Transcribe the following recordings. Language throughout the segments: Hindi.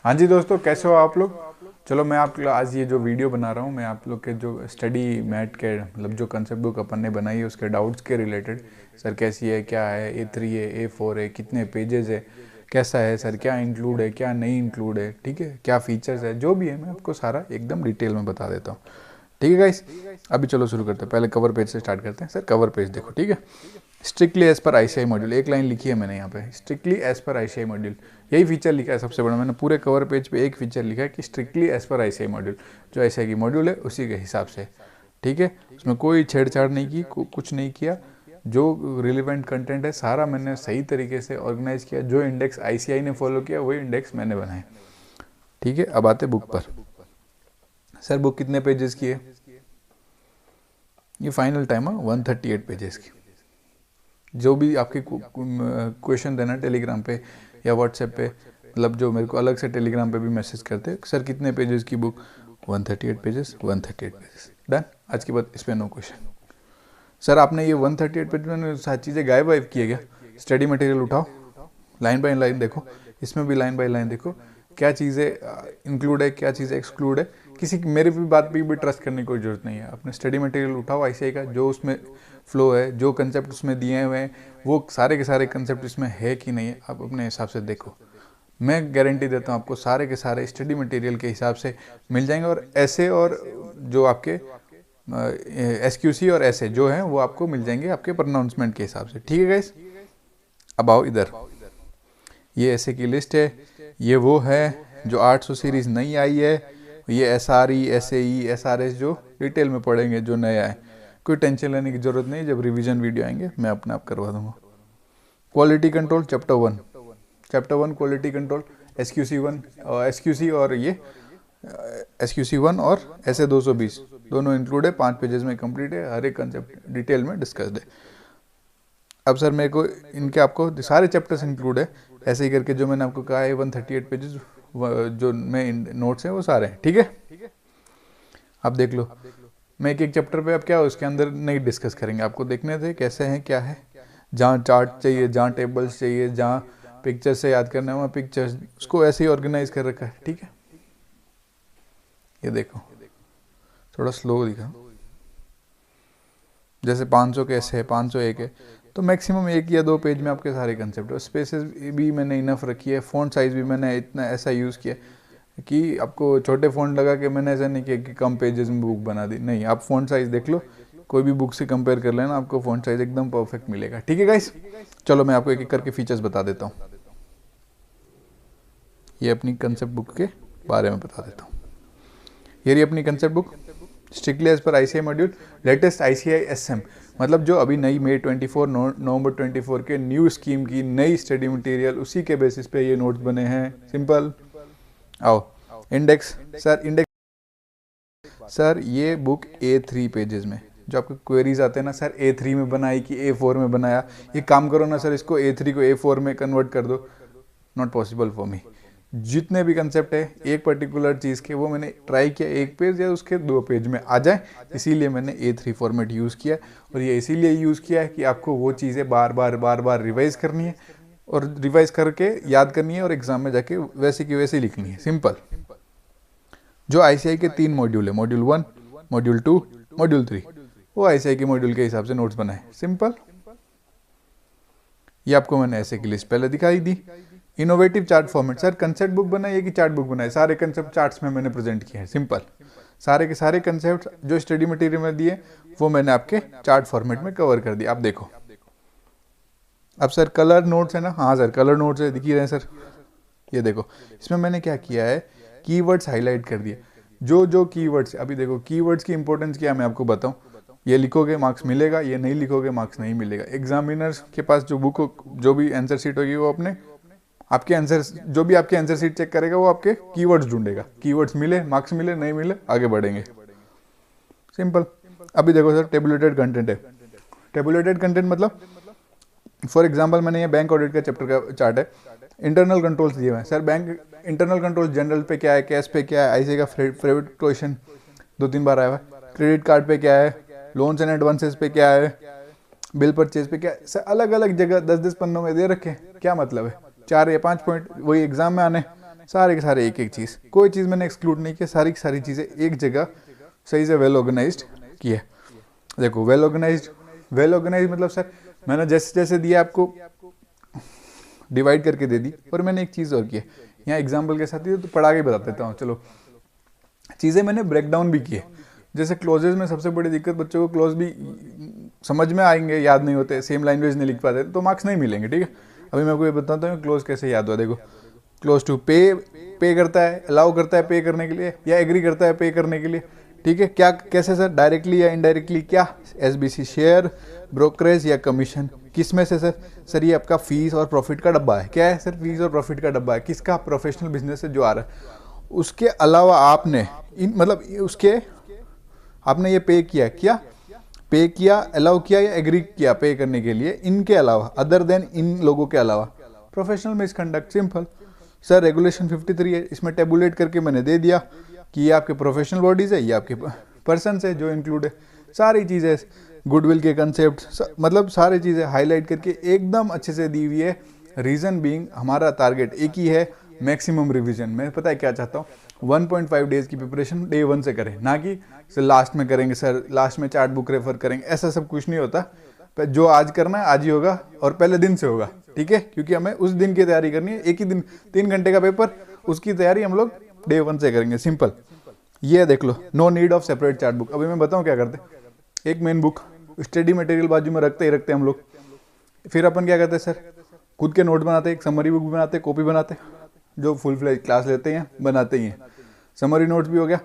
हाँ जी दोस्तों, कैसे हो आप लोग। चलो मैं आप आज ये जो वीडियो बना रहा हूँ, मैं आप लोग के जो स्टडी मैट के मतलब जो कंसेप्ट बुक अपन ने बनाई है उसके डाउट्स के रिलेटेड। सर कैसी है, क्या है, A3 है, A4 है, कितने पेजेस है, कैसा है सर, क्या इंक्लूड है क्या नहीं इंक्लूड है, ठीक है, क्या फीचर्स है, जो भी है मैं आपको सारा एकदम डिटेल में बता देता हूँ। ठीक है गाइस, अभी चलो शुरू करते हैं। पहले कवर पेज से स्टार्ट करते हैं। सर कवर पेज देखो, ठीक है। Strictly as per ICI module, एक लाइन लिखी है मैंने यहाँ पे, strictly as per ICI module. यही फीचर लिखा है सबसे बड़ा, मैंने पूरे कवर पेज पे एक फीचर लिखा है कि strictly as per ICI module. जो ICI की मॉड्यूल है उसी के हिसाब से, ठीक है। उसमें कोई छेड़छाड़ नहीं की, कुछ नहीं किया। जो रिलेवेंट कंटेंट है सारा मैंने सही तरीके से ऑर्गेनाइज किया। जो इंडेक्स ICI ने फॉलो किया वही इंडेक्स मैंने बनाए, ठीक है। अब आते बुक पर। सर बुक कितने पेजेस की है? ये फाइनल टाइम है 138 पेजेस की। जो भी आपके क्वेश्चन देना टेलीग्राम पे या व्हाट्सएप पे, मतलब जो मेरे को अलग से टेलीग्राम पे भी मैसेज करते, सर कितने पेजेस की बुक? 138 pages, 138 pages, done. आज के बाद इस पर नो क्वेश्चन। सर आपने ये 138 पेज में सारी चीज़ें गायब वायब किए क्या? स्टडी मटेरियल उठाओ, लाइन बाय लाइन देखो, इसमें भी लाइन बाय लाइन देखो, क्या चीज़ें इंक्लूड है क्या चीज़ें एक्सक्लूड है। किसी मेरे भी बात पे भी ट्रस्ट करने की कोई ज़रूरत नहीं है। अपने स्टडी मटेरियल उठाओ ICI का, जो उसमें फ्लो है, जो कंसेप्ट उसमें दिए हुए हैं, वो सारे के सारे कंसेप्ट इसमें है कि नहीं है, आप अपने हिसाब से देखो। मैं गारंटी देता हूँ आपको सारे के सारे स्टडी मटेरियल के हिसाब से मिल जाएंगे। और ऐसे और जो आपके SQC और ऐसे जो हैं वो आपको मिल जाएंगे आपके प्रोनाउंसमेंट के हिसाब से, ठीक है गाइस। अब आओ इधर, ये ऐसे की लिस्ट है। ये वो है जो 800 सीरीज नई आई है। ये SRE, SAE, SRS जो डिटेल में पढ़ेंगे, जो नया है। कोई टेंशन लेने की जरूरत नहीं, जब रिवीजन वीडियो आएंगे मैं अपने आप करवा दूंगा। Quality control chapter 1 quality control, SQC 1 और SQC और ये SQC 1 और ऐसे 220 दोनों इंक्लूड है। 5 पेजेस में कंप्लीट है, हर एक कंसेप्ट डिटेल में डिस्कस्ड है। अब सर मेरे को इनके आपको सारे चैप्टर्स इंक्लूड है, ऐसे ही करके जो मैंने आपको कहा है 138 पेजेस जो मैं नोट्स हैं वो सारे हैं, ठीक है। आप देख लो, मैं एक एक चैप्टर पे अब क्या उसके अंदर नहीं डिस्कस करेंगे, आपको देखने थे कैसे हैं क्या है। जहाँ चार्ट चाहिए, जहाँ टेबल्स चाहिए, जहाँ पिक्चर से याद करना है वहाँ पिक्चर्स, उसको ऐसे ही ऑर्गेनाइज कर रखा है, ठीक है। ये देखो थोड़ा स्लो दिखा, जैसे 500 कैसे है, 501 है, तो मैक्सिमम 1 या 2 पेज में आपके सारे कंसेप्ट है। स्पेसेस भी मैंने इनफ रखी है, फ़ॉन्ट साइज़ भी मैंने इतना ऐसा यूज़ किया कि आपको छोटे फ़ॉन्ट लगा के मैंने ऐसा नहीं किया कि कम पेजेस में बुक बना दी, नहीं। आप फ़ॉन्ट साइज़ देख लो, कोई भी बुक से कंपेयर कर लेना, आपको फ़ॉन्ट साइज़ एकदम परफेक्ट मिलेगा, ठीक है गाइस। चलो मैं आपको एक एक करके फीचर्स बता देता हूँ। ये अपनी कंसेप्ट बुक के बारे में बता देता हूँ। ये रही अपनी concept book, strictly as per ICI module, latest ICI SM, मतलब जो अभी नई मई 24 नवंबर 24 के न्यू स्कीम की नई स्टडी मटेरियल, उसी के बेसिस पे ये नोट्स बने हैं, सिंपल। आओ इंडेक्स। सर ये बुक A3 पेजेस में, जो आपके क्वेरीज आते हैं ना, सर A3 में बनाई कि A4 में बनाया, ये काम करो ना सर, इसको A3 को A4 में कन्वर्ट कर दो, नॉट पॉसिबल फॉर मी। जितने भी कंसेप्ट है एक पर्टिकुलर चीज़ के, वो मैंने ट्राई किया 1 पेज या उसके 2 पेज में आ जाए, इसीलिए मैंने A3 फॉर्मेट यूज़ किया। और ये इसीलिए यूज़ किया है कि आपको वो चीज़ें बार बार रिवाइज करनी है, और रिवाइज करके याद करनी है, और एग्जाम में जाके वैसे की वैसे लिखनी है, सिंपल। जो ICI के 3 मॉड्यूल है, मॉड्यूल 1, मॉड्यूल 2, मॉड्यूल 3, वो ICI के मॉड्यूल के हिसाब से नोट्स बनाए, सिंपल। ये आपको मैंने ऐसे की लिस्ट पहले दिखाई दी। Innovative chart format, sir concept book बनाई कि चार्ट बुक बनाए, सारे कंसेप्ट चार्ट्स में मैंने प्रेजेंट किए हैं, सिंपल। सारे के सारे कंसेप्ट जो स्टडी मटेरियल में दिए वो मैंने आपके चार्ट फॉर्मेट में कवर कर दिया, आप देखो। अब सर कलर नोट्स है ना, हाँ सर कलर नोट्स है, दिख ही रहे हैं सर। ये देखो इसमें मैंने क्या किया है, कीवर्ड्स हाईलाइट कर दिए। जो जो कीवर्ड्स, अभी देखो कीवर्ड्स की इंपॉर्टेंस क्या है मैं आपको बताऊं। ये लिखोगे मार्क्स मिलेगा, ये नहीं लिखोगे मार्क्स नहीं मिलेगा। एग्जामिनर्स के पास जो बुक, जो भी आंसर शीट होगी, वो अपने आपके आंसर, जो भी आपके आंसर शीट चेक करेगा वो आपके कीवर्ड्स ढूंढेगा। कीवर्ड्स मिले मार्क्स मिले, नहीं मिले आगे बढ़ेंगे, सिंपल। अभी देखो सर टेबुलेटेड कंटेंट है। टेबुलेटेड कंटेंट मतलब फॉर एग्जांपल मैंने ये बैंक ऑडिट का चैप्टर का चार्ट है, इंटरनल कंट्रोल्स दिए हुए हैं। Sir bank internal control general पे क्या है, कैश पे क्या है, ICI का फेवरेट क्वेश्चन 2-3 बार आया हुआ है। क्रेडिट कार्ड पे क्या है, लोन्स एंड एडवांसेस पे क्या है, बिल परचेज पे क्या है। सर अलग अलग जगह 10-10 पन्नों में दे रखे, क्या मतलब है, 4 या 5 पॉइंट वही एग्जाम में आने, सारे के सारे एक एक चीज़, कोई चीज़ मैंने एक्सक्लूड नहीं किया, सारी की सारी चीज़ें एक जगह सही से वेल ऑर्गेनाइज्ड की है। देखो वेल ऑर्गेनाइज मतलब सर मैंने जैसे जैसे दिया आपको डिवाइड करके दे दी। और मैंने एक चीज़ और की है, यहाँ एग्जाम्पल के साथ ही तो पढ़ा के बता देता हूँ। चलो चीज़ें मैंने ब्रेक डाउन भी की है। जैसे क्लोजेज में सबसे बड़ी दिक्कत, बच्चों को क्लोज भी समझ में आएंगे, याद नहीं होते, सेम लैंग्वेज नहीं लिख पाते तो मार्क्स नहीं मिलेंगे, ठीक है। अभी मैं आपको ये बताता हूँ क्लोज कैसे याद हुआ। देखो क्लोज टू पे करता है, अलाउ करता है पे करने के लिए, या एग्री करता है पे करने के लिए, ठीक है। क्या कैसे सर, डायरेक्टली या इनडायरेक्टली? क्या एसबीसी शेयर, ब्रोकरेज या कमीशन? किस में से सर? सर ये आपका फीस और प्रॉफिट का डब्बा है। क्या है सर? फीस और प्रॉफिट का डब्बा है। किसका? प्रोफेशनल बिजनेस से जो आ रहा है। उसके अलावा आपने मतलब उसके आपने ये पे किया, पे किया, अलाउ किया या एग्री किया पे करने के लिए, इनके अलावा, अदर देन इन लोगों के अलावा, professional misconduct. Simple sir, regulation 53 है, इसमें टेबुलेट करके मैंने दे दिया कि ये आपके प्रोफेशनल बॉडीज है, ये आपके पर्सन है जो इंक्लूड है। सारी चीज़ें, गुडविल के कंसेप्ट, मतलब सारी चीज़ें हाईलाइट करके एकदम अच्छे से दी हुई है। रीज़न बीइंग हमारा टारगेट एक ही है, मैक्सिमम रिवीजन। मैं पता है क्या चाहता हूँ, 1.5 डेज की प्रिपरेशन डे 1 से करें, ना कि सर लास्ट में करेंगे, सर लास्ट में चार्ट बुक रेफर करेंगे, ऐसा सब कुछ नहीं होता। जो आज करना है आज ही होगा और पहले दिन से होगा, ठीक है। क्योंकि हमें उस दिन की तैयारी करनी है, एक ही दिन 3 घंटे का पेपर, उसकी तैयारी हम लोग डे 1 से करेंगे। सिंपल ये देख लो, no need of separate chart book. अभी मैं बताऊँ क्या करते, एक मेन बुक स्टडी मटेरियल बाजू में रखते ही रखते हम लोग। फिर अपन क्या करते हैं सर, खुद के नोट बनाते, एक समरी बुक बनाते, कॉपी बनाते, जो फुल फ्लेज क्लास लेते हैं बनाते ही हैं, समरी नोट्स भी हो गया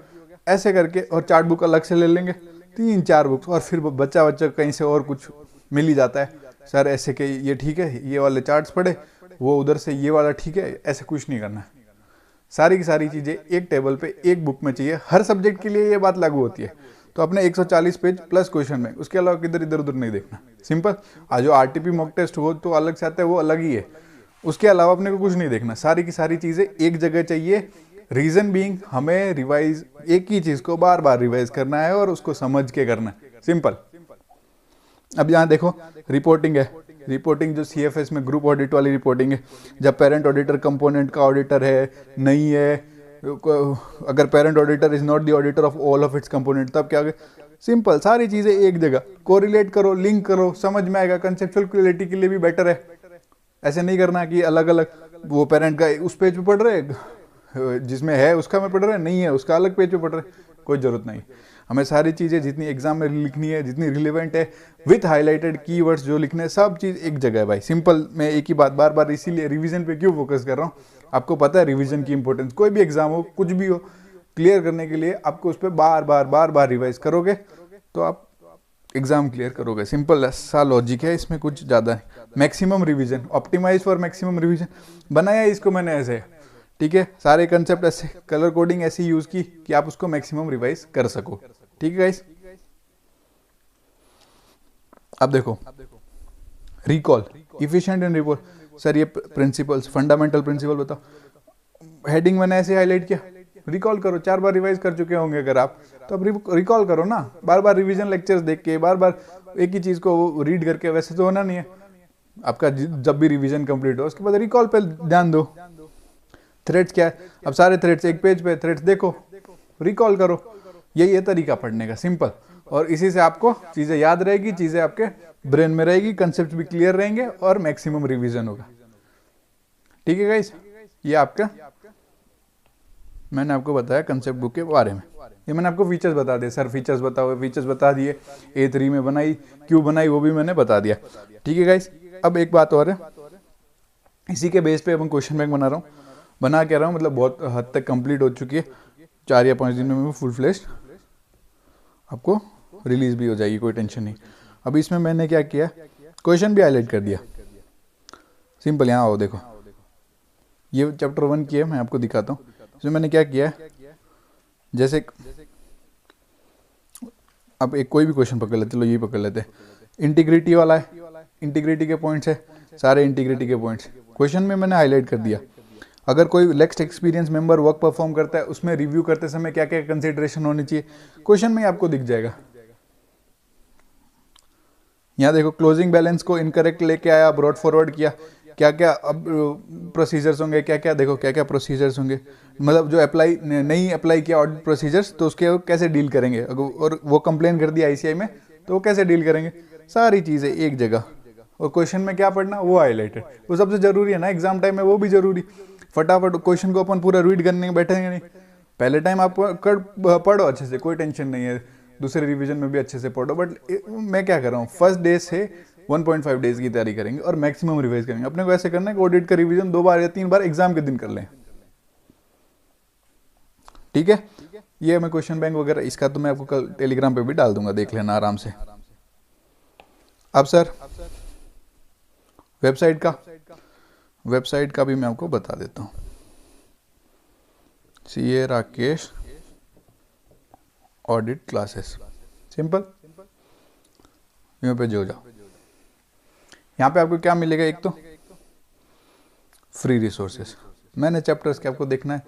ऐसे करके, और चार्ट बुक अलग से ले लेंगे 3-4 बुक्स। और फिर बच्चा कहीं से और कुछ मिल ही जाता है, सर ऐसे के ये ठीक है, ये वाले चार्ट्स पढ़े, वो उधर से ये वाला ठीक है, ऐसे कुछ नहीं करना है। सारी की सारी चीज़ें एक टेबल पे एक बुक में चाहिए। हर सब्जेक्ट के लिए ये बात लागू होती है। तो अपने 140 पेज प्लस क्वेश्चन बैंक, उसके अलावा किधर इधर उधर नहीं देखना। सिंपल। आज जो आरटीपी मॉक टेस्ट हो तो अलग से आता है, वो अलग ही है, उसके अलावा अपने को कुछ नहीं देखना। सारी की सारी चीज़ें एक जगह चाहिए। रीजन बीइंग हमें रिवाइज, एक ही चीज़ को बार बार रिवाइज करना है और उसको समझ के करना है। सिंपल। अब यहाँ देखो रिपोर्टिंग है, रिपोर्टिंग जो सीएफएस में ग्रुप ऑडिट वाली रिपोर्टिंग है, जब पेरेंट ऑडिटर कंपोनेंट का ऑडिटर है नहीं है, अगर parent auditor is not the auditor of all of its component, तब क्या? सिंपल, सारी चीजें एक जगह, कोरिलेट करो, लिंक करो, समझ में आएगा। कंसेप्चुअल क्लैरिटी के लिए भी बेटर है। ऐसे नहीं करना कि अलग अलग, वो पेरेंट का उस पेज पे पढ़ रहे, जिसमें है उसका में पढ़ रहे, नहीं है उसका अलग पेज पे पढ़ रहे, कोई जरूरत नहीं। हमें सारी चीज़ें जितनी एग्जाम में लिखनी है, जितनी रिलेवेंट है, विथ हाईलाइटेड कीवर्ड्स जो लिखने हैं, सब चीज़ एक जगह है भाई। सिंपल। मैं एक ही बात बार बार इसीलिए रिवीजन पे क्यों फोकस कर रहा हूँ, आपको पता है रिवीजन की इंपॉर्टेंस। कोई भी एग्जाम हो, कुछ भी हो, क्लियर करने के लिए आपको उस पर बार बार रिवाइज करोगे तो आप एग्जाम क्लियर करोगे। सिंपल सा लॉजिक है, इसमें कुछ ज़्यादा नहीं। Maximum revision, optimize for maximum revision बनाया है इसको मैंने ऐसे, ठीक है। सारे कंसेप्ट ऐसे, कलर कोडिंग ऐसी यूज की कि आप उसको मैक्सिमम रिवाइज कर सको, ठीक है गाइस। अब देखो recall, efficient and report. Sir ये प्रिंसिपल्स, फंडामेंटल प्रिंसिपल बताओ। हेडिंग मैंने ऐसे हाईलाइट किया, रिकॉल करो। 4 बार रिवाइज कर चुके होंगे अगर आप, तो अब रिकॉल करो ना। बार बार रिवीजन लेक्चर्स देख के, बार बार एक ही चीज को रीड करके वैसे तो होना नहीं है आपका। जब भी रिवीजन कंप्लीट हो उसके बाद रिकॉल पे ध्यान दो। थ्रेड्स क्या है, अब सारे थ्रेड्स एक पेज पे, थ्रेड्स देखो, रिकॉल करो। यही है तरीका पढ़ने का, सिंपल। और इसी से आपको चीजें याद रहेगी, चीजें आपके ब्रेन में रहेगी, कंसेप्ट भी क्लियर रहेंगे और मैक्सिमम रिवीजन होगा, ठीक है गाइस। ये आपका मैंने आपको बताया कंसेप्ट बुक के बारे में। ये मैंने आपको फीचर्स बता दिए, सर फीचर्स बताओ, फीचर्स बता दिए। A3 में बनाई, क्यों बनाई वो भी मैंने बता दिया, ठीक है गाइस। अब एक बात और है, इसी के बेस पे अब क्वेश्चन बैंक बना रहा हूँ, बना के रहा हूँ, मतलब बहुत हद तक कंप्लीट हो चुकी है। 4 या 5 दिन में मैं फुल फ्लेश्ड आपको रिलीज भी हो जाएगी, कोई टेंशन नहीं। अभी इसमें मैंने क्या किया, क्वेश्चन भी हाईलाइट कर दिया। सिंपल। यहाँ आओ देखो, ये चैप्टर 1 की है, मैं आपको दिखाता हूँ। इसमें मैंने क्या किया, जैसे अब एक कोई भी क्वेश्चन पकड़ लेते, लो यही पकड़ लेते, इंटीग्रिटी वाला है, इंटीग्रिटी के पॉइंट्स है, सारे इंटीग्रिटी के पॉइंट्स क्वेश्चन में मैंने हाईलाइट कर दिया। अगर कोई next experience member work perform करता है, उसमें रिव्यू करते समय क्या क्या कंसिडरेशन होनी चाहिए, क्वेश्चन में ही आपको दिख जाएगा। यहाँ देखो, क्लोजिंग बैलेंस को इनकरेक्ट लेके आया, ब्रॉड फॉरवर्ड किया, क्या क्या अब प्रोसीजर्स होंगे, क्या क्या देखो क्या क्या प्रोसीजर्स होंगे, मतलब जो अप्लाई नहीं अप्लाई किया ऑडिट प्रोसीजर्स तो उसके वो कैसे डील करेंगे, और वो कंप्लेन कर दिया आईसीआई में तो वो कैसे डील करेंगे, सारी चीज़ें एक जगह। और क्वेश्चन में क्या पढ़ना वो हाईलाइटेड, वो सबसे जरूरी है ना एग्जाम टाइम में, वो भी जरूरी। फटाफट क्वेश्चन को अपन पूरा रीड करने बैठेंगे नहीं, पहले टाइम आप पढ़ो अच्छे से, कोई टेंशन नहीं है, दूसरे रिवीजन में भी अच्छे से पढ़ो। बट मैं क्या कर रहा हूँ, फर्स्ट डे से 1.5 डेज की तैयारी करेंगे और मैक्सिमम रिवाइज करेंगे। अपने को ऐसे करना है कि ऑडिट का रिवीजन 2 बार या 3 बार एग्जाम के दिन कर लें, ठीक है। ये मैं क्वेश्चन बैंक वगैरह इसका तो मैं आपको कल टेलीग्राम पे भी डाल दूंगा, देख लेना आराम से। अब सर वेबसाइट का भी मैं आपको बता देता हूँ, CA Rakesh audit classes, simple, यहाँ पे जो जाओ। यहाँ पे आपको क्या मिलेगा, एक तो फ्री रिसोर्सेस, मैंने चैप्टर्स के आपको देखना है,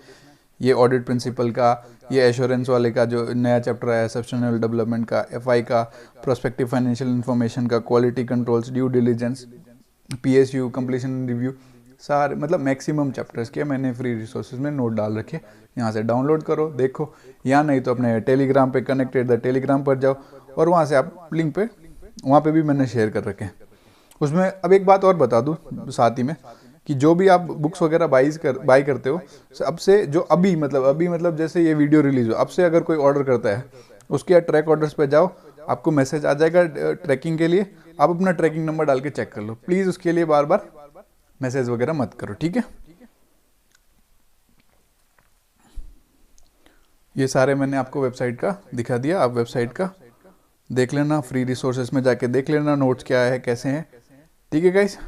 ये ऑडिट प्रिंसिपल का, ये एश्योरेंस वाले का जो नया चैप्टर आया है, सस्टेनेबल डेवलपमेंट का, FI का, प्रोस्पेक्टिव फाइनेंशियल इन्फॉर्मेशन का, quality controls, due diligence, PSU completion review, सारे मतलब मैक्सिमम चैप्टर्स के मैंने फ्री रिसोर्सेज में नोट डाल रखे, यहाँ से डाउनलोड करो देखो, या नहीं तो अपने टेलीग्राम पे कनेक्टेड द टेलीग्राम पर जाओ और वहाँ से आप लिंक पे, वहाँ पे भी मैंने शेयर कर रखे हैं उसमें। अब एक बात और बता दूँ साथ ही में, कि जो भी आप बुक्स वगैरह बाई करते हो, अब से जो अभी मतलब जैसे ये वीडियो रिलीज हो, अब से अगर कोई ऑर्डर करता है उसके ट्रैक ऑर्डर्स पे जाओ, आपको मैसेज आ जाएगा ट्रैकिंग के लिए, आप अपना ट्रैकिंग नंबर डाल के चेक कर लो प्लीज़, उसके लिए बार बार मैसेज वगैरह मत करो, ठीक है। ये सारे मैंने आपको वेबसाइट का दिखा दिया, आप वेबसाइट का देख लेना, फ्री रिसोर्सेज में जाके देख लेना नोट्स क्या है कैसे हैं, ठीक है गाइस।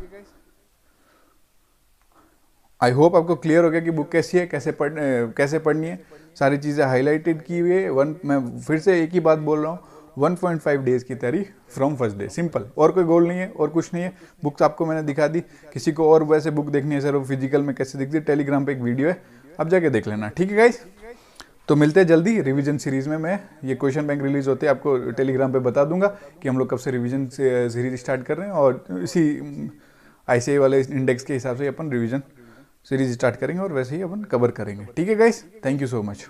आई होप आपको क्लियर हो गया कि बुक कैसी है, कैसे पढ़नी है, सारी चीज़ें हाईलाइटेड की हुई है। मैं फिर से एक ही बात बोल रहा हूँ, 1.5 डेज की तैयारी फ्रॉम फर्स्ट डे, सिंपल, और कोई गोल नहीं है और कुछ नहीं है। बुक्स आपको मैंने दिखा दी, किसी को और वैसे बुक देखनी है सर वो फिजिकल में कैसे दिखती है, टेलीग्राम पे एक वीडियो है, आप जाके देख लेना, ठीक है गाइस। तो मिलते हैं जल्दी रिवीजन सीरीज में, मैं ये क्वेश्चन बैंक रिलीज होते हैं आपको टेलीग्राम पे बता दूंगा कि हम लोग कब से रिवीजन सीरीज स्टार्ट कर रहे हैं, और इसी ICAI वाले इंडेक्स के हिसाब से अपन रिवीजन सीरीज स्टार्ट करेंगे और वैसे ही अपन कवर करेंगे, ठीक है guys. Thank you so much.